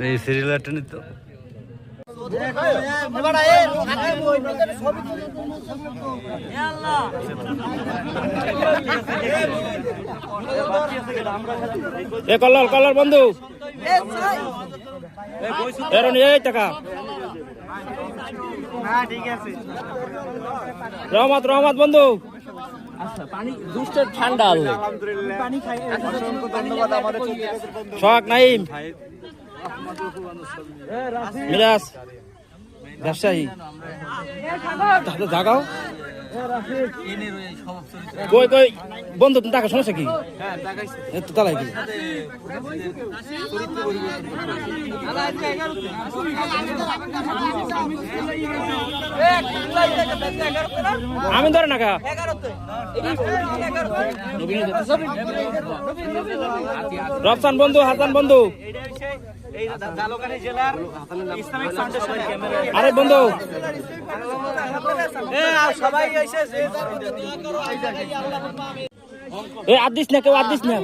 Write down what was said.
এই সিরিয়াল নিত কল্লার কল্লার বন্ধু টাকা রহমত রহমত বন্ধু ঠান্ডা শখ নাইম মিরাজ ব্যবসায়ী জাগাও কই কই বন্ধু তুমি টাকা সমস্যা কি তালাই কি আমি ধরে না রফসান বন্ধু হাসান বন্ধু আরে বন্ধু আদিস না কেউ আদিস না